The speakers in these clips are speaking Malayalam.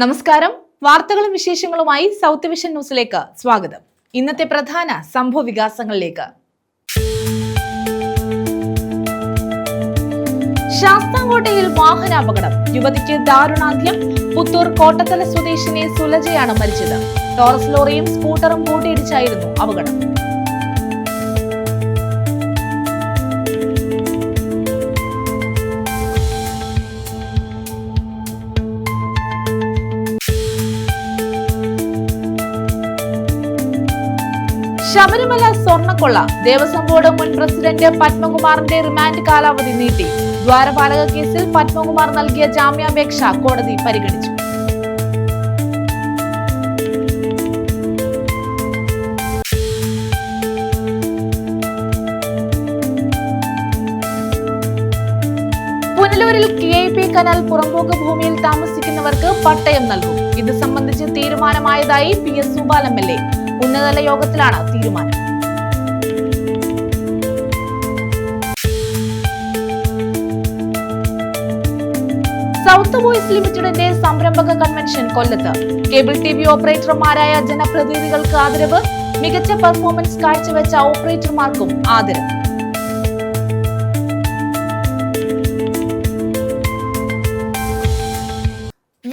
നമസ്കാരം. വാർത്തകളും വിശേഷങ്ങളുമായി സൗത്ത് വിഷൻ ന്യൂസിലേക്ക് സ്വാഗതം. ഇന്നത്തെ പ്രധാന സംഭവ വികാസങ്ങളിലേക്ക്. ശാസ്താംകോട്ടയിൽ വാഹനാപകടം, യുവതിക്ക് ദാരുണാന്ത്യം. പുത്തൂർ കോട്ടത്തല സ്വദേശിനി സുലജയാണ് മരിച്ചത്. ടോറസ് ലോറിയും സ്കൂട്ടറും കൂട്ടിയിടിച്ചായിരുന്നു അപകടം. ശബരിമല സ്വർണ്ണക്കൊള്ള, ദേവസ്വം ബോർഡ് മുൻ പ്രസിഡന്റ് പത്മകുമാറിന്റെ റിമാൻഡ് കാലാവധി നീട്ടി. ദ്വാരപാലക കേസിൽ പത്മകുമാർ നൽകിയ ജാമ്യാപേക്ഷ കോടതി പരിഗണിച്ചു. പുനലൂരിൽ KIP കനാൽ പുറമ്പോക്ക് ഭൂമിയിൽ താമസിക്കുന്നവർക്ക് പട്ടയം നൽകും. ഇത് സംബന്ധിച്ച് തീരുമാനമായതായി PS സുബാൽ MLA. ഉന്നതതല യോഗത്തിലാണ് തീരുമാനം. സൗത്ത് വോയിസ് ലിമിറ്റഡിന്റെ സംരംഭക കൺവെൻഷൻ കൊല്ലത്ത്. കേബിൾ TV ഓപ്പറേറ്റർമാരായ ജനപ്രതിനിധികൾക്ക് ആദരവ്. മികച്ച പെർഫോമൻസ് കാഴ്ചവെച്ച ഓപ്പറേറ്റർമാർക്കും ആദരവ്.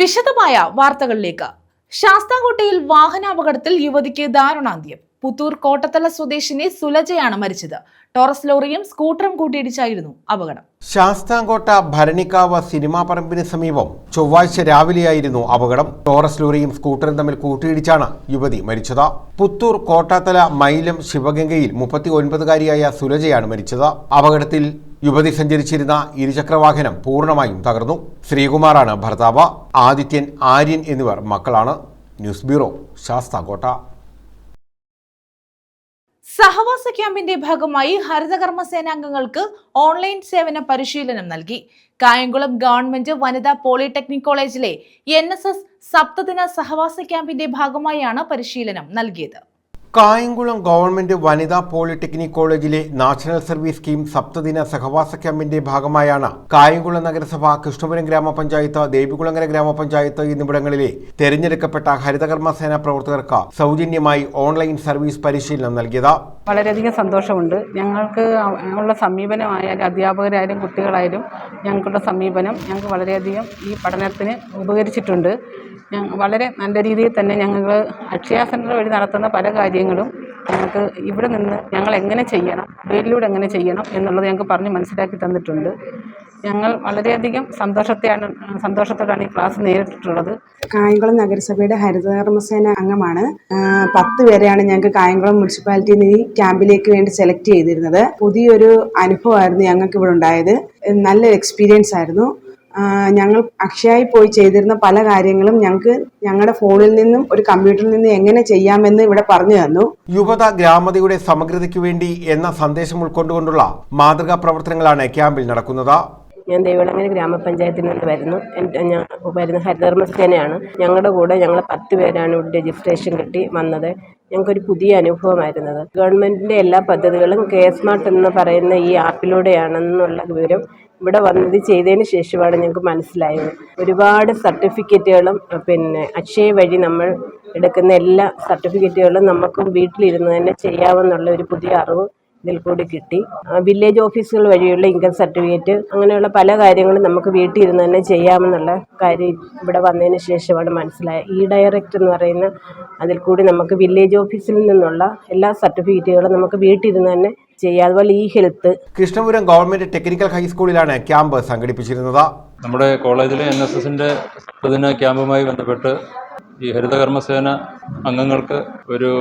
വിശദമായ വാർത്തകളിലേക്ക്. ശാസ്താംകോട്ടയിൽ വാഹനാപകടത്തിൽ യുവതിക്ക് ദാരുണാന്ത്യം. പുത്തൂർ കോട്ടത്തല സ്വദേശിനി സുലജയാണ് മരിച്ചത്. ടോറസ് ലോറിയും സ്കൂട്ടറും കൂട്ടിയിടിച്ചായിരുന്നു അപകടം. ശാസ്താംകോട്ട ഭരണിക്കാവ് സിനിമാ പറമ്പിന് സമീപം ചൊവ്വാഴ്ച രാവിലെയായിരുന്നു അപകടം. ടോറസ് ലോറിയും സ്കൂട്ടറും തമ്മിൽ കൂട്ടിയിടിച്ചാണ് യുവതി മരിച്ചത്. പുത്തൂർ കോട്ടാത്തല മൈലം ശിവഗംഗയിൽ 39-കാരിയായ സുലജയാണ് മരിച്ചത്. അപകടത്തിൽ യുവതി സഞ്ചരിച്ചിരുന്ന ഇരുചക്രവാഹനം പൂർണ്ണമായും തകർന്നു. ശ്രീകുമാറാണ് ഭർത്താവ്. ആദിത്യൻ, ആര്യൻ എന്നിവർ മക്കളാണ്. News bureau, Sasthamkotta. സഹവാസ ക്യാമ്പിന്റെ ഭാഗമായി ഹരിതകർമ്മ സേനാംഗങ്ങൾക്ക് ഓൺലൈൻ സേവന പരിശീലനം നൽകി. കായംകുളം ഗവൺമെന്റ് വനിതാ പോളിടെക്നിക് കോളേജിലെ NSS സപ്തദിന സഹവാസ ക്യാമ്പിന്റെ ഭാഗമായാണ് പരിശീലനം നൽകിയത്. കായംകുളം ഗവൺമെന്റ് വനിതാ പോളിടെക്നിക് കോളേജിലെ നാഷണൽ സർവീസ് സ്കീം സപ്തദിന സഹവാസ ക്യാമ്പിന്റെ ഭാഗമായാണ് കായംകുളം നഗരസഭ, കൃഷ്ണപുരം ഗ്രാമപഞ്ചായത്ത്, ദേവികുളങ്ങര ഗ്രാമപഞ്ചായത്ത് എന്നിവിടങ്ങളിലെ തെരഞ്ഞെടുക്കപ്പെട്ട ഹരിതകർമ്മ സേനാ പ്രവർത്തകർക്ക് സൗജന്യമായി ഓൺലൈൻ സർവീസ് പരിശീലനം നൽകിയത്. വളരെയധികം സന്തോഷമുണ്ട്. ഞങ്ങൾക്ക് ഉള്ള സമീപനമായാലും അധ്യാപകരായാലും കുട്ടികളായാലും ഞങ്ങൾക്കുള്ള സമീപനം ഞങ്ങൾക്ക് വളരെയധികം ഈ പഠനത്തിന് ഉപകരിച്ചിട്ടുണ്ട്. വളരെ നല്ല രീതിയിൽ തന്നെ ഞങ്ങൾ അക്ഷയ സെൻറ്റർ വഴി നടത്തുന്ന പല കാര്യങ്ങളും ഞങ്ങൾക്ക് ഇവിടെ നിന്ന് ഞങ്ങൾ എങ്ങനെ ചെയ്യണം, വീട്ടിലൂടെ എങ്ങനെ ചെയ്യണം എന്നുള്ളത് ഞങ്ങൾക്ക് പറഞ്ഞ് മനസ്സിലാക്കി തന്നിട്ടുണ്ട്. ഞങ്ങൾ വളരെയധികം സന്തോഷത്തോടാണ് ഈ ക്ലാസ് നേരിട്ടിട്ടുള്ളത്. കായംകുളം നഗരസഭയുടെ ഹരിതകർമ്മസേന അംഗമാണ്. 10 പേരെയാണ് ഞങ്ങൾക്ക് കായംകുളം മുനിസിപ്പാലിറ്റിയിൽ നിന്ന് ഈ ക്യാമ്പിലേക്ക് വേണ്ടി സെലക്ട് ചെയ്തിരുന്നത്. പുതിയൊരു അനുഭവമായിരുന്നു ഞങ്ങൾക്ക് ഇവിടെ ഉണ്ടായത്. നല്ലൊരു എക്സ്പീരിയൻസ് ആയിരുന്നു. ഞങ്ങൾ അക്ഷയയിൽ പോയി ചെയ്തിരുന്ന പല കാര്യങ്ങളും ഞങ്ങൾക്ക് ഞങ്ങളുടെ ഫോണിൽ നിന്നും ഒരു കമ്പ്യൂട്ടറിൽ നിന്നും എങ്ങനെ ചെയ്യാമെന്ന് ഇവിടെ പറഞ്ഞു തന്നു. യുവത ഗ്രാമതയുടെ സമഗ്രതയ്ക്കു വേണ്ടി എന്ന സന്ദേശം ഉൾക്കൊണ്ടുകൊണ്ടുള്ള മാതൃകാ പ്രവർത്തനങ്ങളാണ് ക്യാമ്പിൽ നടക്കുന്നത്. ഞാൻ ദേവികുളങ്ങര ഗ്രാമപഞ്ചായത്തിൽ നിന്ന് വരുന്നു. ഞാൻ വരുന്ന ഹരിതകർമ്മ സേനയാണ്. ഞങ്ങളുടെ കൂടെ ഞങ്ങൾ 10 പേരാണ് ഇവിടെ രജിസ്ട്രേഷൻ കിട്ടി വന്നത്. ഞങ്ങൾക്കൊരു പുതിയ അനുഭവമായിരുന്നത്. ഗവൺമെൻറ്റിൻ്റെ എല്ലാ പദ്ധതികളും KSMART എന്ന് പറയുന്ന ഈ ആപ്പിലൂടെയാണെന്നുള്ള വിവരം ഇവിടെ വന്നത് ചെയ്തതിന് ശേഷമാണ് ഞങ്ങൾക്ക് മനസ്സിലായത്. ഒരുപാട് സർട്ടിഫിക്കറ്റുകളും അക്ഷയ വഴി നമ്മൾ എടുക്കുന്ന എല്ലാ സർട്ടിഫിക്കറ്റുകളും നമുക്കും വീട്ടിലിരുന്ന് തന്നെ ചെയ്യാമെന്നുള്ള ഒരു പുതിയ അറിവ് ഇതിൽ കൂടി കിട്ടി. വില്ലേജ് ഓഫീസുകൾ വഴിയുള്ള ഇൻകം സർട്ടിഫിക്കറ്റ്, അങ്ങനെയുള്ള പല കാര്യങ്ങളും നമുക്ക് വീട്ടിൽ ഇരുന്ന് തന്നെ ചെയ്യാമെന്നുള്ള കാര്യം ഇവിടെ വന്നതിന് ശേഷമാണ് മനസ്സിലായത്. ഡയറക്റ്റ് എന്ന് പറയുന്ന അതിൽ കൂടി നമുക്ക് വില്ലേജ് ഓഫീസിൽ നിന്നുള്ള എല്ലാ സർട്ടിഫിക്കറ്റുകളും നമുക്ക് വീട്ടിൽ ഇരുന്ന് തന്നെ ചെയ്യാം. അതുപോലെ ഹെൽത്ത്. കൃഷ്ണപുരം ഗവൺമെന്റ് ടെക്നിക്കൽ ഹൈസ്കൂളിലാണ് ക്യാമ്പ് സംഘടിപ്പിച്ചിരുന്നത്. നമ്മുടെ കോളേജിലെ NSSന്റെ സപ്തദിന ക്യാമ്പുമായി ബന്ധപ്പെട്ട് ഈ ഹരിതകർമ്മസേന അംഗങ്ങൾക്ക് ഒരു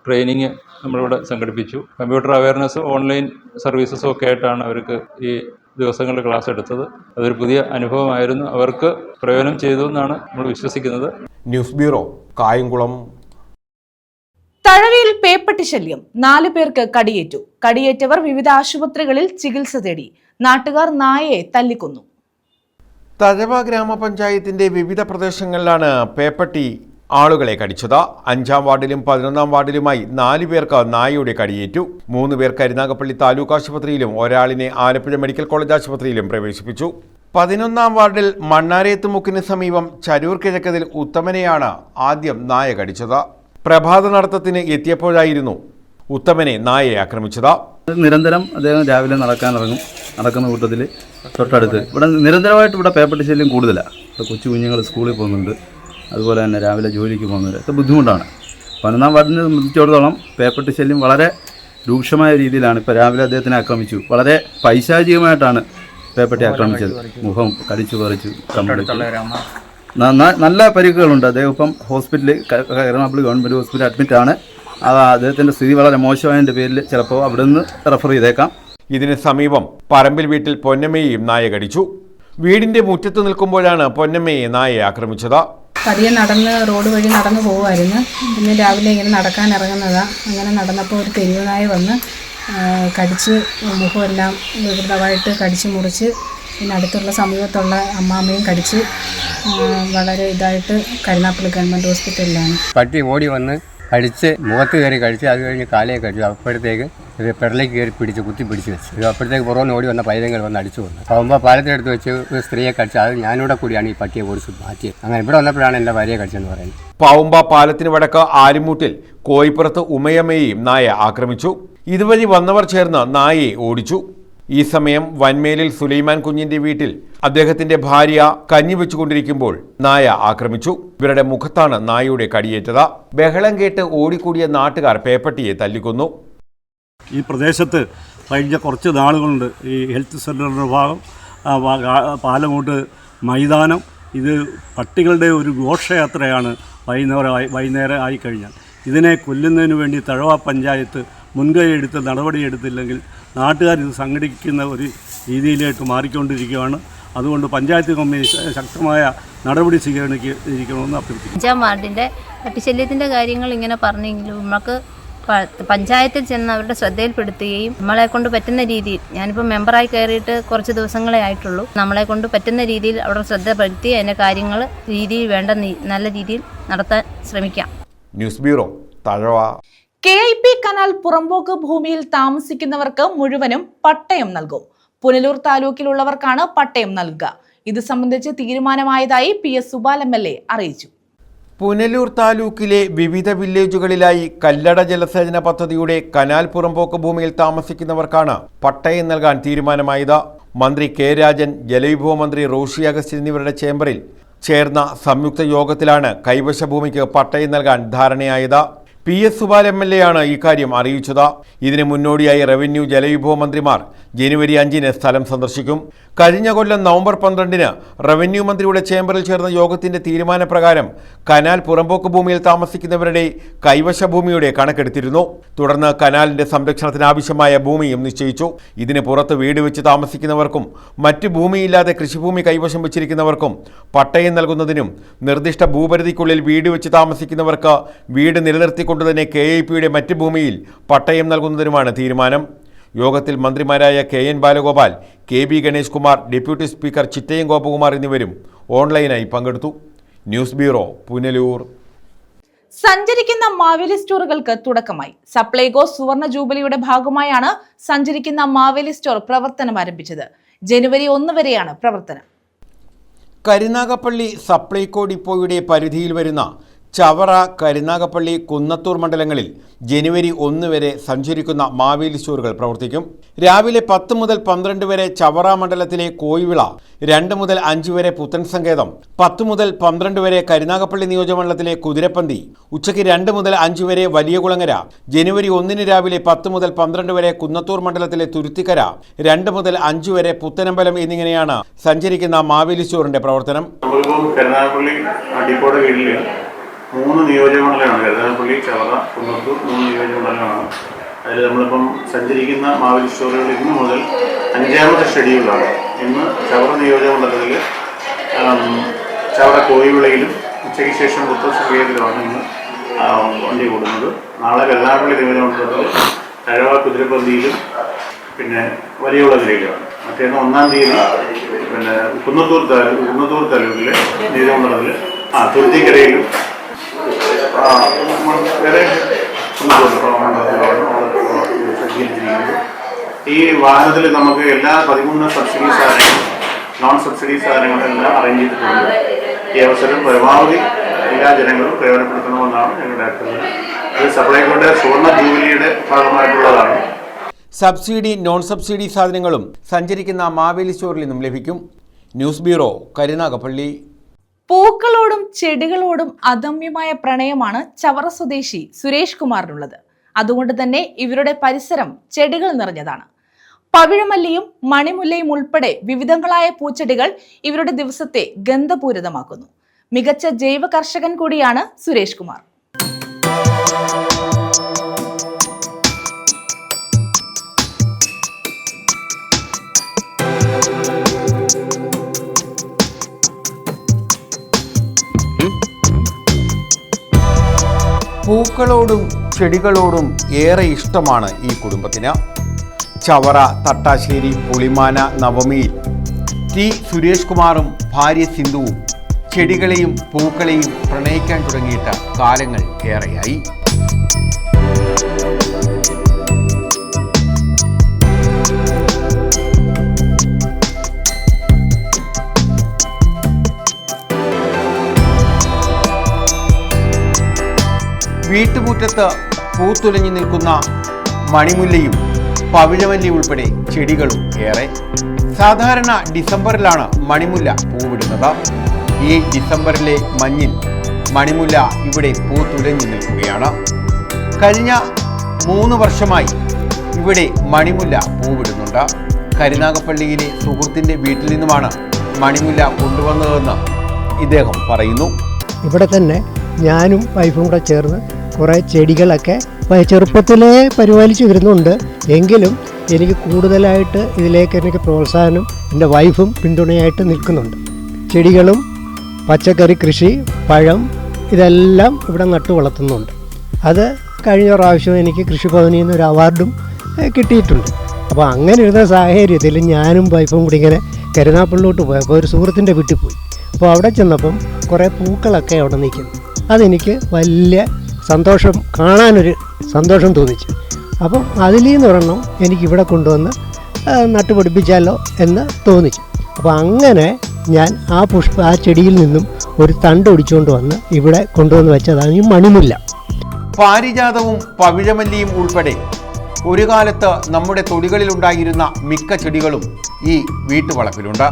ട്രെയിനിങ് നമ്മളിവിടെ സംഘടിപ്പിച്ചു. കമ്പ്യൂട്ടർ അവയർനെസ്, ഓൺലൈൻ സർവീസസും ഒക്കെ ആയിട്ടാണ് അവർക്ക് ഈ ദിവസങ്ങളിൽ ക്ലാസ് എടുത്തത്. അതൊരു പുതിയ അനുഭവമായിരുന്നു. അവർക്ക് പ്രയോജനം ചെയ്തു എന്നാണ് നമ്മൾ വിശ്വസിക്കുന്നത്. News bureau, Kayamkulam. തഴവയിൽ പേപ്പട്ടി ശല്യം, 4 പേർക്ക് കടിയേറ്റു. കടിയേറ്റവർ വിവിധ ആശുപത്രികളിൽ ചികിത്സ തേടി. നാട്ടുകാർ നായയെ തല്ലിക്കൊന്നു. തഴവ ഗ്രാമപഞ്ചായത്തിന്റെ വിവിധ പ്രദേശങ്ങളിലാണ് പേപ്പട്ടി ആളുകളെ കടിച്ചത്. 5-ാം വാർഡിലും 11-ാം വാർഡിലുമായി 4 പേർക്ക് നായയുടെ കടിയേറ്റു. 3 പേർ കരുനാഗപ്പള്ളി താലൂക്ക് ആശുപത്രിയിലും ഒരാളിനെ ആലപ്പുഴ മെഡിക്കൽ കോളേജ് ആശുപത്രിയിലും പ്രവേശിപ്പിച്ചു. 11-ാം വാർഡിൽ മണ്ണാരയത്തുമുക്കിന് സമീപം ചരൂർ കിഴക്കതിൽ ഉത്തമനെയാണ് ആദ്യം നായ കടിച്ചത്. പ്രഭാത നടത്തത്തിന് എത്തിയപ്പോഴായിരുന്നു ഉത്തമനെ നായയെ ആക്രമിച്ചത്. നിരന്തരം അദ്ദേഹം രാവിലെ നടക്കുന്ന കൂട്ടത്തിൽ തൊട്ടടുത്ത് ഇവിടെ നിരന്തരമായിട്ട് ഇവിടെ പേപ്പട്ടി ശല്യം കൂടുതലാണ്. ഇവിടെ കൊച്ചു കുഞ്ഞുങ്ങൾ സ്കൂളിൽ പോകുന്നുണ്ട്, അതുപോലെ തന്നെ രാവിലെ ജോലിക്ക് പോകുന്നുണ്ട്. ഒക്കെ ബുദ്ധിമുട്ടാണ്. 11-ാം വാർഡിനെ സംബന്ധിച്ചിടത്തോളം പേപ്പട്ടി ശല്യം വളരെ രൂക്ഷമായ രീതിയിലാണ്. ഇപ്പോൾ രാവിലെ അദ്ദേഹത്തിനെ ആക്രമിച്ചു. വളരെ പൈശാചികമായിട്ടാണ് പേപ്പട്ടി ആക്രമിച്ചത്. മുഖം കടിച്ചു പറിച്ചു, നല്ല പരിക്കുകളുണ്ട്. അദ്ദേഹം ഇപ്പം ഹോസ്പിറ്റലിൽ എറണാകുളം ഗവൺമെൻറ് ഹോസ്പിറ്റലിൽ അഡ്മിറ്റാണ്. അദ്ദേഹത്തിൻ്റെ സ്ഥിതി വളരെ മോശമായതിൻ്റെ പേരിൽ ചിലപ്പോൾ അവിടെ നിന്ന് റെഫർ ചെയ്തേക്കാം. ഇതിന് സമീപം പറമ്പിൽ വീട്ടിൽ പൊന്നമ്മയെയും നായ കടിച്ചു. വീടിന്റെ മുറ്റത്ത് നിൽക്കുമ്പോഴാണ് പൊന്നമ്മയെ നായയെ ആക്രമിച്ചത്. പതിയെ നടന്ന് റോഡ് വഴി നടന്നു പോകുമായിരുന്നു. പിന്നെ രാവിലെ ഇങ്ങനെ നടക്കാൻ ഇറങ്ങുന്നതാണ്. അങ്ങനെ നടന്നപ്പോൾ ഒരു തെരുവ് നായ വന്ന് കടിച്ച് മുഖമെല്ലാം വികൃതമായിട്ട് കടിച്ച് മുറിച്ച്, പിന്നെ അടുത്തുള്ള സമീപത്തുള്ള അമ്മാമ്മയും കടിച്ച് വളരെ ഇതായിട്ട് കരുനാഗപ്പള്ളി ഗവൺമെൻറ് ഹോസ്പിറ്റലിലാണ്. പട്ടി ഓടി വന്ന് കടിച്ച് മുഖത്ത് കയറി കടിച്ച്, അത് കഴിഞ്ഞ് കാലയെ കടിച്ചു. അപ്പോഴത്തേക്ക് ഇത് പെടലേക്ക് കയറി കുത്തി പിടിച്ച് വെച്ച്. ഇത് അപ്പോഴത്തേക്ക് പുറമെ ഓടി വന്ന പൈതങ്ങൾ വന്ന് അടിച്ചു വന്നു. ആകുമ്പോൾ പാലത്തിനടുത്ത് വെച്ച് ഒരു സ്ത്രീയെ കടിച്ച്. അത് ഞാനിവിടെ കൂടിയാണ് ഈ പട്ടിയെ ഓടിച്ച് മാറ്റിയത്. അങ്ങനെ ഇവിടെ വന്നപ്പോഴാണ് എൻ്റെ ഭാര്യയെ കടിച്ചെന്ന് പറയുന്നത്. പാവുമ്പ പാലത്തിന് വടക്ക് ആലിമൂട്ടിൽ കോയിപ്പുറത്ത് ഉമയമ്മയെയും നായ ആക്രമിച്ചു. ഇതുവഴി വന്നവർ ചേർന്ന് നായയെ ഓടിച്ചു. ഈ സമയം വൻമേലിൽ സുലൈമാൻ കുഞ്ഞിന്റെ വീട്ടിൽ അദ്ദേഹത്തിന്റെ ഭാര്യ കഞ്ഞി വെച്ചുകൊണ്ടിരിക്കുമ്പോൾ നായ ആക്രമിച്ചു. ഇവരുടെ മുഖത്താണ് നായയുടെ കടിയേറ്റത്. ബഹളം കേട്ട് ഓടിക്കൂടിയ നാട്ടുകാർ പേപ്പട്ടിയെ തല്ലിക്കൊന്നു. ഈ പ്രദേശത്ത് കഴിഞ്ഞ കുറച്ച് നാളുകളുണ്ട് ഈ ഹെൽത്ത് സെൻ്ററിൻ്റെ ഭാഗം, പാലമൂട്ട് മൈതാനം, ഇത് പട്ടികളുടെ ഒരു ഘോഷയാത്രയാണ് വൈകുന്നേരം ആയിക്കഴിഞ്ഞാൽ. ഇതിനെ കൊല്ലുന്നതിന് വേണ്ടി തഴവ പഞ്ചായത്ത് മുൻകൈയെടുത്ത് നടപടിയെടുത്തില്ലെങ്കിൽ നാട്ടുകാർ ഇത് സംഘടിക്കുന്ന ഒരു രീതിയിലേക്ക് മാറിക്കൊണ്ടിരിക്കുകയാണ്. അതുകൊണ്ട് പഞ്ചായത്ത് കമ്മിറ്റി ശക്തമായ നടപടി സ്വീകരിക്കണമെന്ന് അഭ്യർത്ഥിക്കുന്നു. 5-ാം വാർഡിൻ്റെ പട്ടിശല്യത്തിൻ്റെ കാര്യങ്ങൾ ഇങ്ങനെ പറഞ്ഞെങ്കിലും നമുക്ക് പഞ്ചായത്തിൽ ചെന്ന് അവരുടെ ശ്രദ്ധയിൽപ്പെടുത്തുകയും നമ്മളെ കൊണ്ട് പറ്റുന്ന രീതിയിൽ, ഞാനിപ്പോൾ മെമ്പറായി കയറിയിട്ട് കുറച്ച് ദിവസങ്ങളെ ആയിട്ടുള്ളൂ, നമ്മളെ കൊണ്ട് പറ്റുന്ന രീതിയിൽ അവിടെ ശ്രദ്ധപ്പെടുത്തി അതിൻ്റെ കാര്യങ്ങൾ രീതിയിൽ വേണ്ട നല്ല രീതിയിൽ നടത്താൻ ശ്രമിക്കാം. News bureau, Thazhava. KIP canal പുറമ്പോക്ക് ഭൂമിയിൽ താമസിക്കുന്നവർക്ക് മുഴുവനും പട്ടയം നൽകും. പുനലൂർ താലൂക്കിലുള്ളവർക്കാണ് പട്ടയം നൽകുക. ഇത് സംബന്ധിച്ച് തീരുമാനമായതായി PS സുബാൽ MLA അറിയിച്ചു. പുനലൂർ താലൂക്കിലെ വിവിധ വില്ലേജുകളിലായി കല്ലട ജലസേചന പദ്ധതിയുടെ കനാൽ പുറമ്പോക്ക് ഭൂമിയിൽ താമസിക്കുന്നവർക്കാണ് പട്ടയം നൽകാൻ തീരുമാനമായത്. മന്ത്രി K രാജൻ, ജലവിഭവ മന്ത്രി റോഷി അഗസ്റ്റിൻ എന്നിവരുടെ ചേംബറിൽ ചേർന്ന സംയുക്ത യോഗത്തിലാണ് കൈവശ ഭൂമിക്ക് പട്ടയം നൽകാൻ ധാരണയായത്. PS സുബാൽ MLA ആണ് ഇക്കാര്യം അറിയിച്ചത്. ഇതിന് മുന്നോടിയായി റവന്യൂ, ജലവിഭവ മന്ത്രിമാർ ജനുവരി 5-ന് സ്ഥലം സന്ദർശിക്കും. കഴിഞ്ഞ കൊല്ലം നവംബർ 12-ന് റവന്യൂ മന്ത്രിയുടെ ചേംബറിൽ ചേർന്ന യോഗത്തിന്റെ തീരുമാനപ്രകാരം കനാൽ പുറമ്പോക്ക് ഭൂമിയിൽ താമസിക്കുന്നവരുടെ കൈവശ ഭൂമിയുടെ കണക്കെടുത്തിരുന്നു. തുടർന്ന് കനാലിന്റെ സംരക്ഷണത്തിനാവശ്യമായ ഭൂമിയും നിശ്ചയിച്ചു. ഇതിന് പുറത്ത് വീട് വെച്ച് താമസിക്കുന്നവർക്കും മറ്റ് ഭൂമിയില്ലാതെ കൃഷിഭൂമി കൈവശം വെച്ചിരിക്കുന്നവർക്കും പട്ടയം നൽകുന്നതിനും നിർദ്ദിഷ്ട ഭൂപരിധിക്കുള്ളിൽ വീട് വെച്ച് താമസിക്കുന്നവർക്ക് വീട് നിലനിർത്തിക്കൊണ്ടു തന്നെ KIPയുടെ മറ്റ് ഭൂമിയിൽ പട്ടയം നൽകുന്നതിനുമാണ് തീരുമാനം. യോഗത്തിൽ മന്ത്രിമാരായ KN Balagopal, KB Ganesh Kumar, deputy speaker Chittayam Gopakumar എന്നിവരും ഓൺലൈനായി പങ്കെടുത്തു. News bureau, Punalur. സഞ്ചരിക്കുന്ന മാവേലി സ്റ്റോറുകൾക്ക് തുടക്കമായി. സപ്ലൈകോ സുവർണ ജൂബിലിയുടെ ഭാഗമായാണ് സഞ്ചരിക്കുന്ന മാവേലി സ്റ്റോർ പ്രവർത്തനം ആരംഭിച്ചത്. ജനുവരി 1 വരെയാണ് പ്രവർത്തനം. കരുനാഗപ്പള്ളി സപ്ലൈകോ ഡിപ്പോയുടെ പരിധിയിൽ വരുന്ന ചവറ, കരുനാഗപ്പള്ളി, കുന്നത്തൂർ മണ്ഡലങ്ങളിൽ ജനുവരി 1 വരെ സഞ്ചരിക്കുന്ന മാവേലി സ്റ്റോറുകൾ പ്രവർത്തിക്കും. രാവിലെ 10 മുതൽ 12 വരെ ചവറ മണ്ഡലത്തിലെ കോയിവിള, 2 മുതൽ 5 വരെ പുത്തൻ സങ്കേതം, 10 മുതൽ 12 വരെ കരുനാഗപ്പള്ളി നിയോജകമണ്ഡലത്തിലെ കുതിരപ്പന്തി, ഉച്ചയ്ക്ക് 2 മുതൽ 5 വരെ വലിയകുളങ്ങര, ജനുവരി 1-ന് രാവിലെ 10 മുതൽ 12 വരെ കുന്നത്തൂർ മണ്ഡലത്തിലെ തുരുത്തിക്കര, 2 മുതൽ 5 വരെ പുത്തനമ്പലം എന്നിങ്ങനെയാണ് സഞ്ചരിക്കുന്ന മാവേലി സ്റ്റോറിന്റെ പ്രവർത്തനം. 3 നിയോജകമണ്ഡലമാണ്. കരുനാഗപ്പള്ളി, ചവറ, കുന്നത്തൂർ 3 നിയോജകമണ്ഡലമാണ്. അതിൽ നമ്മളിപ്പം സഞ്ചരിക്കുന്ന മാവേലി സ്റ്റോറുകൾ ഇന്ന് മുതൽ 5ാമത്തെ ഷെഡ്യൂളാണ്. ഇന്ന് ചവറ നിയോജകമണ്ഡലത്തിൽ ചവറ കോയിവിളയിലും ഉച്ചയ്ക്ക് ശേഷം പുത്തൻ സങ്കേതത്തിലുമാണ് ഇന്ന് വണ്ടി കൂടുന്നത്. നാളെ കരുനാഗപ്പള്ളി നിയോജകമണ്ഡലത്തിൽ തഴവ, കുതിരപ്പന്തിയിലും പിന്നെ വലിയകുളങ്ങരയിലുമാണ്. മറ്റേന്ന് 1-ാം തീയതി പിന്നെ കുന്നത്തൂർ താലൂക്കിലെ നിയോജകമണ്ഡലത്തിൽ തുരുത്തിക്കരയിലും വേറെ സജ്ജീകരിച്ചിരിക്കുന്നത്. ഈ വാഹനത്തിൽ നമുക്ക് എല്ലാ 13 സബ്സിഡീസ് ആണെങ്കിലും നോൺ സബ്സിഡി സാധനങ്ങളെല്ലാം അറേഞ്ച് ചെയ്തിട്ടുണ്ട്. ഈ അവസരം പരമാവധി എല്ലാ ജനങ്ങളും പ്രയോജനപ്പെടുത്തണമെന്നാണ് ഞങ്ങളുടെ അഭ്യർത്ഥന. ഇത് സപ്ലൈകോയുടെ സുവർണ്ണ ജൂബിലിയുടെ ഭാഗമായിട്ടുള്ളതാണ്. സബ്സിഡി നോൺ സബ്സിഡി സാധനങ്ങളും സഞ്ചരിക്കുന്ന മാവേലി സ്റ്റോറിൽ നിന്നും ലഭിക്കും. News bureau, Karunagappally. പൂക്കളോടും ചെടികളോടും അദമ്യമായ പ്രണയമാണ് ചവറ സ്വദേശി സുരേഷ് കുമാറിനുള്ളത്. അതുകൊണ്ട് തന്നെ ഇവരുടെ പരിസരം ചെടികൾ നിറഞ്ഞതാണ്. പവിഴമല്ലിയും മണിമുല്ലയും ഉൾപ്പെടെ വിവിധങ്ങളായ പൂച്ചെടികൾ ഇവരുടെ ദിവസത്തെ ഗന്ധപൂരിതമാക്കുന്നു. മികച്ച ജൈവ കർഷകൻ കൂടിയാണ് സുരേഷ് കുമാർ. പൂക്കളോടും ചെടികളോടും ഏറെ ഇഷ്ടമാണ് ഈ കുടുംബത്തിന്. ചവറ, തട്ടാശ്ശേരി, പുളിമാന നവമിയിൽ ടി സുരേഷ് കുമാറും ഭാര്യ സിന്ധുവും ചെടികളെയും പൂക്കളെയും പ്രണയിക്കാൻ തുടങ്ങിയിട്ട് കാലങ്ങൾ ഏറെയായി. വീട്ടുമുറ്റത്ത് പൂത്തുലഞ്ഞു നിൽക്കുന്ന മണിമുല്ലയും പവിഴമല്ലി ഉൾപ്പെടെ ചെടികളും ഏറെ. സാധാരണ ഡിസംബറിലാണ് മണിമുല്ല പൂവിടുന്നത്. ഈ ഡിസംബറിലെ മഞ്ഞിൽ മണിമുല്ല ഇവിടെ പൂത്തുലഞ്ഞു നിൽക്കുകയാണ്. കഴിഞ്ഞ 3 വർഷമായി ഇവിടെ മണിമുല്ല പൂവിടുന്നുണ്ട്. കരുനാഗപ്പള്ളിയിലെ സുഹൃത്തിൻ്റെ വീട്ടിൽ നിന്നുമാണ് മണിമുല്ല കൊണ്ടുവന്നതെന്ന് ഇദ്ദേഹം പറയുന്നു. ഇവിടെ തന്നെ ഞാനും വൈഫും കൂടെ ചേർന്ന് കുറേ ചെടികളൊക്കെ ചെറുപ്പത്തിലേ പരിപാലിച്ച് വരുന്നുണ്ട്. എങ്കിലും എനിക്ക് കൂടുതലായിട്ട് ഇതിലേക്ക് എനിക്ക് പ്രോത്സാഹനം എൻ്റെ വൈഫും പിന്തുണയായിട്ട് നിൽക്കുന്നുണ്ട്. ചെടികളും പച്ചക്കറി കൃഷി, പഴം ഇതെല്ലാം ഇവിടെ നട്ടു വളർത്തുന്നുണ്ട്. അത് കഴിഞ്ഞ പ്രാവശ്യം എനിക്ക് കൃഷിഭവനിൽ നിന്ന് ഒരു അവാർഡും കിട്ടിയിട്ടുണ്ട്. അപ്പോൾ അങ്ങനെ ഇരുന്ന സാഹചര്യത്തിൽ ഞാനും വൈഫും കൂടി ഇങ്ങനെ കരുനാഗപ്പള്ളിലോട്ട് പോയപ്പോൾ ഒരു സുഹൃത്തിൻ്റെ വീട്ടിൽ പോയി. അപ്പോൾ അവിടെ ചെന്നപ്പം കുറേ പൂക്കളൊക്കെ അവിടെ നിൽക്കുന്നു. അതെനിക്ക് വലിയ സന്തോഷം, കാണാനൊരു സന്തോഷം തോന്നിച്ചു. അപ്പം അതിൽ നിന്നൊരെണ്ണം എനിക്കിവിടെ കൊണ്ടുവന്ന് നട്ടുപിടിപ്പിച്ചാലോ എന്ന് തോന്നിച്ചു. അപ്പോൾ അങ്ങനെ ഞാൻ ആ ചെടിയിൽ നിന്നും ഒരു തണ്ട് ഒടിച്ചുകൊണ്ട് വന്ന് ഇവിടെ കൊണ്ടുവന്ന് വെച്ചതാണ് ഈ മണിമുല്ല. പാരിജാതവും പവിഴമല്ലിയും ഉൾപ്പെടെ ഒരു കാലത്ത് നമ്മുടെ തൊടികളിലുണ്ടായിരുന്ന മിക്ക ചെടികളും ഈ വീട്ടുവളപ്പിലുണ്ട്.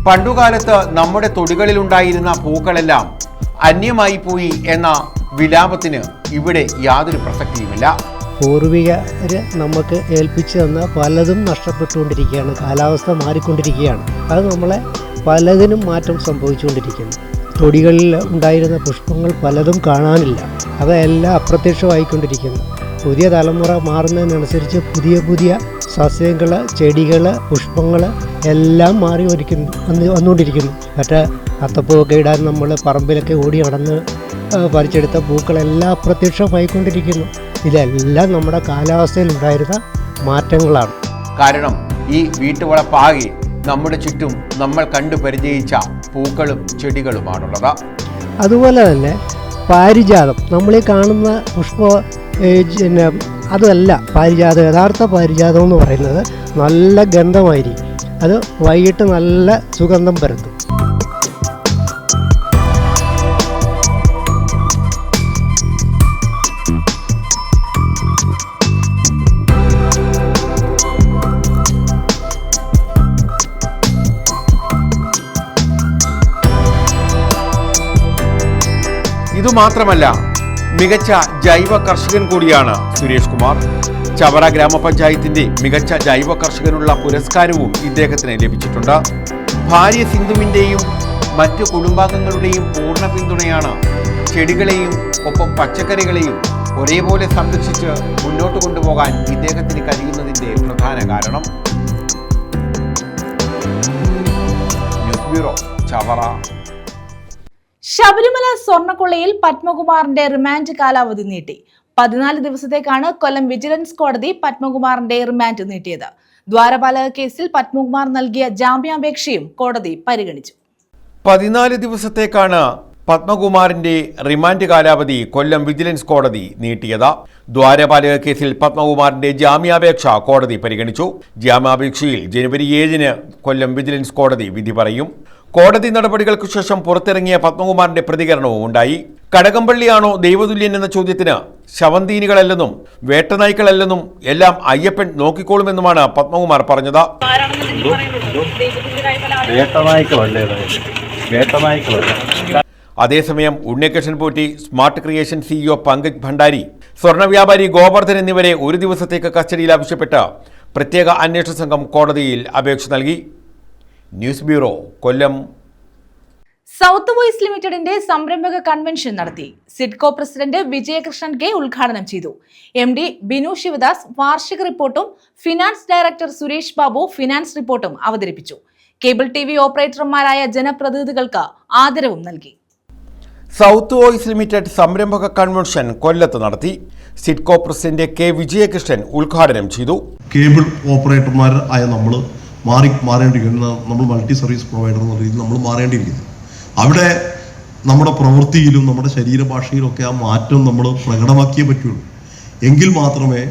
പണ്ടുകാലത്ത് നമ്മുടെ തൊടികളിലുണ്ടായിരുന്ന പൂക്കളെല്ലാം അന്യമായി പോയി എന്ന വിലാപത്തിന് ഇവിടെ യാതൊരു പ്രസക്തിയുമില്ല. പൂർവികർ നമുക്ക് ഏൽപ്പിച്ചു തന്ന പലതും നഷ്ടപ്പെട്ടുകൊണ്ടിരിക്കുകയാണ്. കാലാവസ്ഥ മാറിക്കൊണ്ടിരിക്കുകയാണ്. അത് നമ്മളെ പലതിനും മാറ്റം സംഭവിച്ചുകൊണ്ടിരിക്കുന്നു. തൊടികളിൽ ഉണ്ടായിരുന്ന പുഷ്പങ്ങൾ പലതും കാണാനില്ല. അതെല്ലാം അപ്രത്യക്ഷമായിക്കൊണ്ടിരിക്കുന്നു. പുതിയ തലമുറ മാറുന്നതിനനുസരിച്ച് പുതിയ പുതിയ സസ്യങ്ങൾ, ചെടികൾ, പുഷ്പങ്ങൾ എല്ലാം മാറി വന്നുകൊണ്ടിരിക്കുന്നു. മറ്റേ അത്തപ്പൂവൊക്കെ ഇടാൻ നമ്മൾ പറമ്പിലൊക്കെ ഓടി നടന്ന് പറിച്ചെടുത്ത പൂക്കളെല്ലാം അപ്രത്യക്ഷമായിക്കൊണ്ടിരിക്കുന്നു. ഇതെല്ലാം നമ്മുടെ കാലാവസ്ഥയിലുണ്ടായിരുന്ന മാറ്റങ്ങളാണ്. കാരണം ഈ വീട്ടുവളപ്പാകെ നമ്മുടെ ചുറ്റും നമ്മൾ കണ്ടു പരിചയിച്ച പൂക്കളും ചെടികളുമാണുള്ളത്. അതുപോലെ തന്നെ പാരിജാതം, നമ്മളീ കാണുന്ന പുഷ്പ അതല്ല പാരിജാതം. യഥാർത്ഥ പാരിജാതം എന്ന് പറയുന്നത് നല്ല ഗന്ധമായിരിക്കും. അത് വൈകിട്ട് നല്ല സുഗന്ധം പരത്തും. ഇതുമാത്രമല്ല, മികച്ച ജൈവ കർഷകൻ കൂടിയാണ് സുരേഷ് കുമാർ. ചവറ ഗ്രാമപഞ്ചായത്തിന്റെ മികച്ച ജൈവ കർഷകനുള്ള പുരസ്കാരവും ഇദ്ദേഹത്തിന് ലഭിച്ചിട്ടുണ്ട്. ഭാര്യ സിന്ധുവിൻ്റെയും മറ്റു കുടുംബാംഗങ്ങളുടെയും പൂർണ്ണ പിന്തുണയാണ് ചെടികളെയും ഒപ്പം പച്ചക്കറികളെയും ഒരേപോലെ സംരക്ഷിച്ച് മുന്നോട്ട് കൊണ്ടുപോകാൻ ഇദ്ദേഹത്തിന് കഴിയുന്നതിൻ്റെ പ്രധാന കാരണം. News bureau, Chavara. ശബരിമല സ്വർണ്ണക്കൊള്ളയിൽ പത്മകുമാറിന്റെ റിമാൻഡ് കാലാവധി നീട്ടി. 14 ദിവസത്തേക്കാണ് കൊല്ലം വിജിലൻസ് കോടതി പത്മകുമാറിന്റെ റിമാൻഡ് നീട്ടിയത്. ദ്വാരപാലക കേസിൽ പത്മകുമാർ നൽകിയ ജാമ്യാപേക്ഷയും കോടതി പരിഗണിച്ചു. 14 ദിവസത്തേക്കാണ് പത്മകുമാറിന്റെ റിമാൻഡ് കാലാവധി കൊല്ലം വിജിലൻസ് കോടതി നീട്ടിയത്. ദ്വാരപാലക കേസിൽ പത്മകുമാറിന്റെ ജാമ്യാപേക്ഷ കോടതി പരിഗണിച്ചു. ജാമ്യാപേക്ഷയിൽ ജനുവരി 7-ന് കൊല്ലം വിജിലൻസ് കോടതി വിധി പറയും. കോടതി നടപടികൾക്ക് ശേഷം പുറത്തിറങ്ങിയ പത്മകുമാറിന്റെ പ്രതികരണവും ഉണ്ടായി. കടകംപള്ളിയാണോ ദൈവതുല്യൻ എന്ന ചോദ്യത്തിന് ശവന്തീനികളല്ലെന്നും വേട്ടനായ്ക്കളല്ലെന്നും എല്ലാം അയ്യപ്പൻ നോക്കിക്കോളുമെന്നുമാണ് പത്മകുമാർ പറഞ്ഞത്. അതേസമയം Unnikrishnan Potti, smart creation CEO Pankaj Bhandari, സ്വർണ്ണ വ്യാപാരി ഗോവർദ്ധൻ എന്നിവരെ ഒരു ദിവസത്തേക്ക് കസ്റ്റഡിയിൽ ആവശ്യപ്പെട്ട് പ്രത്യേക അന്വേഷണ സംഘം കോടതിയിൽ അപേക്ഷ നൽകി. ന്യൂസ് ബ്യൂറോ, കൊല്ലം. സൗത്ത് വോയിസ് ലിമിറ്റഡിന്റെ സംരംഭക കൺവെൻഷൻ നടത്തി. സിഡ്കോ പ്രസിഡന്റ് വിജയകൃഷ്ണൻ കെ ഉദ്ഘാടനം ചെയ്തു. MD ബിനു ശിവദാസ് വാർഷിക റിപ്പോർട്ടും finance director Suresh Babu finance റിപ്പോർട്ടും അവതരിപ്പിച്ചു. കേബിൾ TV ഓപ്പറേറ്റർമാരായ ജനപ്രതിനിധികൾക്ക് ആദരവും നൽകി. സൗത്ത് വോയിസ് ലിമിറ്റഡ് സംരംഭക കൺവെൻഷൻ കൊല്ലത്ത് നടത്തി. സിഡ്കോ പ്രസിഡന്റ് കെ വിജയകൃഷ്ണൻ ഉദ്ഘാടനം ചെയ്തു. കേബിൾ ഓപ്പറേറ്റർമാർ ആയ നമ്മൾ മാറേണ്ടിയിരിക്കുന്നു. നമ്മൾ മൾട്ടി സർവീസ് പ്രൊവൈഡർ എന്ന രീതിയിൽ നമ്മൾ മാറേണ്ടിയിരിക്കുന്നു. അവിടെ നമ്മുടെ പ്രവൃത്തിയിലും നമ്മുടെ ശരീരഭാഷയിലും ഒക്കെ ആ മാറ്റം നമ്മൾ പ്രകടമാക്കിയേ പറ്റുള്ളൂ. എങ്കിൽ മാത്രമേ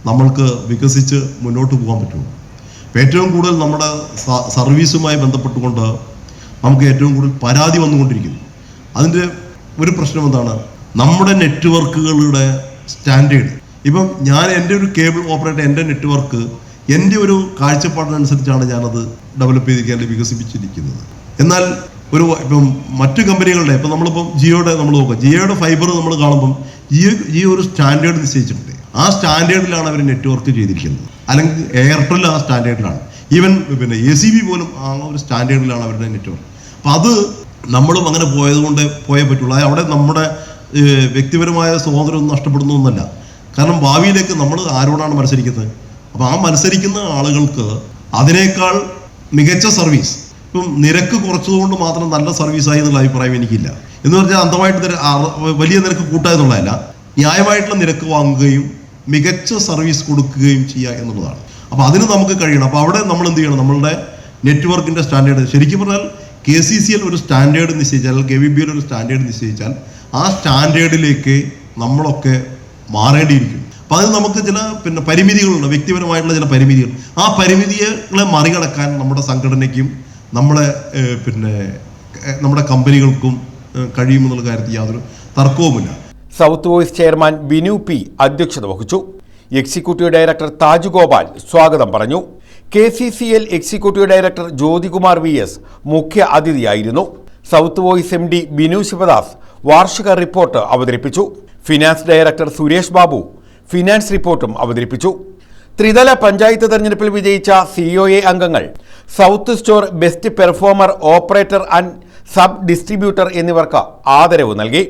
നമ്മൾക്ക് വികസിച്ച് മുന്നോട്ട് പോകാൻ പറ്റുള്ളൂ. ഏറ്റവും കൂടുതൽ നമ്മുടെ സർവീസുമായി ബന്ധപ്പെട്ടുകൊണ്ട് നമുക്ക് ഏറ്റവും കൂടുതൽ പരാതി വന്നുകൊണ്ടിരിക്കുന്നു. അതിൻ്റെ ഒരു പ്രശ്നം എന്താണ്? നമ്മുടെ നെറ്റ്വർക്കുകളുടെ സ്റ്റാൻഡേർഡ്. ഇപ്പം ഞാൻ എൻ്റെ ഒരു കേബിൾ ഓപ്പറേറ്റർ, എൻ്റെ നെറ്റ്വർക്ക് എൻ്റെ ഒരു കാഴ്ചപ്പാടിനനുസരിച്ചാണ് ഞാനത് ഡെവലപ്പ് ചെയ്തിരിക്കാൻ വികസിപ്പിച്ചിരിക്കുന്നത്. എന്നാൽ ഇപ്പം മറ്റു കമ്പനികളുടെ, ഇപ്പം നമ്മളിപ്പം ജിയോയുടെ നമ്മൾ നോക്കുക, ജിയോയുടെ ഫൈബർ നമ്മൾ കാണുമ്പം ജിയോ ഒരു സ്റ്റാൻഡേർഡ് നിശ്ചയിച്ചിട്ടുണ്ട്. ആ സ്റ്റാൻഡേർഡിലാണ് അവർ നെറ്റ്വർക്ക് ചെയ്തിരിക്കുന്നത്. അല്ലെങ്കിൽ എയർടെൽ ആ സ്റ്റാൻഡേർഡിലാണ്. ഈവൻ പിന്നെ ACB പോലും ആ ഒരു സ്റ്റാൻഡേർഡിലാണ് അവരുടെ നെറ്റ്വർക്ക്. അപ്പം അത് നമ്മളും അങ്ങനെ പോയേ പറ്റുള്ളൂ. അവിടെ നമ്മുടെ വ്യക്തിപരമായ സ്വാതന്ത്ര്യം നഷ്ടപ്പെടുന്നൊന്നുമല്ല. കാരണം ഭാവിയിലേക്ക് നമ്മൾ ആരോടാണ് മത്സരിക്കുന്നത്? അപ്പോൾ ആ മത്സരിക്കുന്ന ആളുകൾക്ക് അതിനേക്കാൾ മികച്ച സർവീസ്, ഇപ്പം നിരക്ക് കുറച്ചതുകൊണ്ട് മാത്രം നല്ല സർവീസായി എന്നുള്ള അഭിപ്രായം എനിക്കില്ല. എന്ന് പറഞ്ഞാൽ അന്ധമായിട്ട് വലിയ നിരക്ക് കൂട്ടുക എന്നുള്ളതല്ല, ന്യായമായിട്ടുള്ള നിരക്ക് വാങ്ങുകയും മികച്ച സർവീസ് കൊടുക്കുകയും ചെയ്യുക എന്നുള്ളതാണ്. അപ്പോൾ അതിന് നമുക്ക് കഴിയണം. അപ്പോൾ അവിടെ നമ്മൾ എന്ത് ചെയ്യണം? നമ്മളുടെ നെറ്റ്വർക്കിൻ്റെ സ്റ്റാൻഡേർഡ്, ശരിക്കും പറഞ്ഞാൽ KCCL ഒരു സ്റ്റാൻഡേർഡ് നിശ്ചയിച്ചാൽ, KVBL ഒരു സ്റ്റാൻഡേർഡ് നിശ്ചയിച്ചാൽ ആ സ്റ്റാൻഡേർഡിലേക്ക് നമ്മളൊക്കെ മാറേണ്ടിയിരിക്കും. അപ്പോൾ അതിന് നമുക്ക് ചില പരിമിതികളുണ്ട്, വ്യക്തിപരമായിട്ടുള്ള ചില പരിമിതികൾ. ആ പരിമിതികളെ മറികടക്കാൻ നമ്മുടെ സംഘടനയ്ക്കും നമ്മുടെ കമ്പനികൾക്കും കഴിയുമെന്നുള്ള കാര്യത്തിൽ യാതൊരു തർക്കവുമില്ല. South voice chairman Binu P അധ്യക്ഷത വഹിച്ചു. എക്സിക്യൂട്ടീവ് ഡയറക്ടർ താജ് ഗോപാൽ സ്വാഗതം പറഞ്ഞു. KCCL executive director Jyothikumar VS മുഖ്യ അതിഥിയായിരുന്നു. South voice MD Binu Sivadas വാർഷിക റിപ്പോർട്ട് അവതരിപ്പിച്ചു. Finance director Suresh Babu finance റിപ്പോർട്ടും അവതരിപ്പിച്ചു. ത്രിതല പഞ്ചായത്ത് തെരഞ്ഞെടുപ്പിൽ വിജയിച്ച COA അംഗങ്ങൾ south store best performer operator and sub distributor എന്നിവർക്ക് ആദരവ് നൽകി.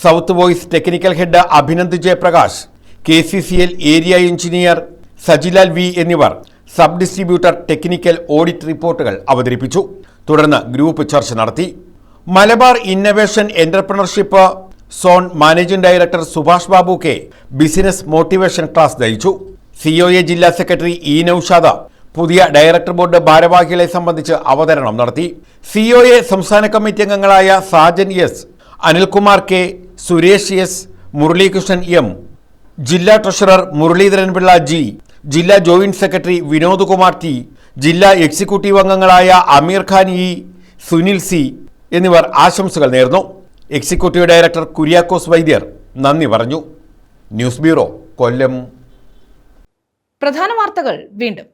South voice technical head Abhinand Jayaprakash, KCCL area engineer Sajilal V എന്നിവർ സബ് ഡിസ്ട്രിബ്യൂട്ടർ ടെക്നിക്കൽ ഓഡിറ്റ് റിപ്പോർട്ടുകൾ അവതരിപ്പിച്ചു. തുടർന്ന് ഗ്രൂപ്പ് ചർച്ച നടത്തി. Malabar innovation entrepreneurship zone managing director Subhash Babu K business motivation class നയിച്ചു. COA ജില്ലാ സെക്രട്ടറി E നൌഷാദ പുതിയ ഡയറക്ടർ ബോർഡ് ഭാരവാഹികളെ സംബന്ധിച്ച് അവതരണം നടത്തി. COA സംസ്ഥാന കമ്മിറ്റി അംഗങ്ങളായ Sajan S, Anilkumar K, Suresh S, Muralikrishnan M, ജില്ലാ ട്രഷറർ മുരളീധരൻ പിള്ള G, ജില്ലാ joint secretary Vinod Kumar T, ജില്ലാ എക്സിക്യൂട്ടീവ് അംഗങ്ങളായ അമീർ ഖാൻ E, സുനിൽ C എന്നിവർ ആശംസകൾ നേർന്നു. എക്സിക്യൂട്ടീവ് ഡയറക്ടർ കുര്യാക്കോസ് വൈദ്യർ നന്ദി പറഞ്ഞു. ന്യൂസ് ബ്യൂറോ, കൊല്ലം. പ്രധാന വാർത്തകൾ വീണ്ടും.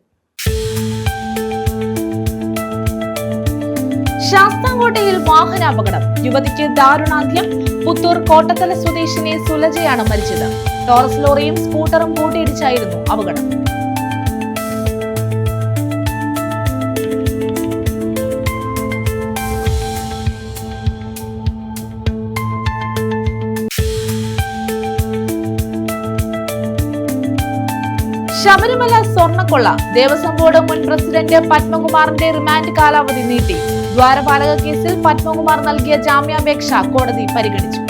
ശാസ്താംകോട്ടയിൽ വാഹനാപകടം, യുവതിക്ക് ദാരുണാന്ത്യം. പുത്തൂർ കോട്ടത്തല സ്വദേശിനി സുലജയാണ് മരിച്ചത്. ടോറസ് ലോറിയും സ്കൂട്ടറും കൂട്ടിയിടിച്ചായിരുന്നു അപകടം. ശബരിമല സ്വർണ്ണക്കൊള്ള, ദേവസ്വം ബോർഡ് മുൻ പ്രസിഡന്റ് പത്മകുമാറിന്റെ റിമാൻഡ് കാലാവധി നീട്ടി. ദ്വാരപാലക കേസിൽ പത്മകുമാർ നൽകിയ ജാമ്യാപേക്ഷ കോടതി പരിഗണിച്ചു.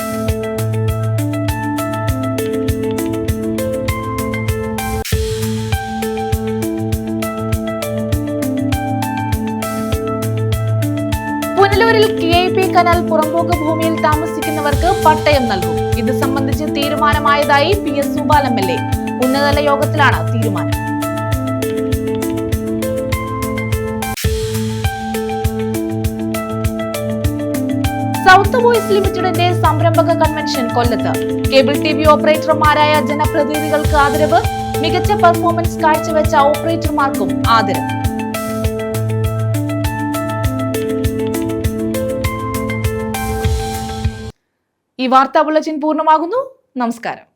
പുനലൂരിൽ KIP കനാൽ പുറമ്പോക്ക് ഭൂമിയിൽ താമസിക്കുന്നവർക്ക് പട്ടയം നൽകും. ഇത് സംബന്ധിച്ച് തീരുമാനമായതായി PS സുബാൽ MLA. ഉന്നതതല യോഗത്തിലാണ് തീരുമാനം. സൗത്ത് വോയിസ് ലിമിറ്റഡിന്റെ സംരംഭക കൺവെൻഷൻ കൊല്ലത്ത്. കേബിൾ TV ഓപ്പറേറ്റർമാരായ ജനപ്രതിനിധികൾക്ക് ആദരവ്. മികച്ച പെർഫോമൻസ് കാഴ്ചവെച്ച ഓപ്പറേറ്റർമാർക്കും ആദരവ്. ഈ വാർത്താ ബുള്ളറ്റിൻ പൂർണ്ണമാകുന്നു. നമസ്കാരം.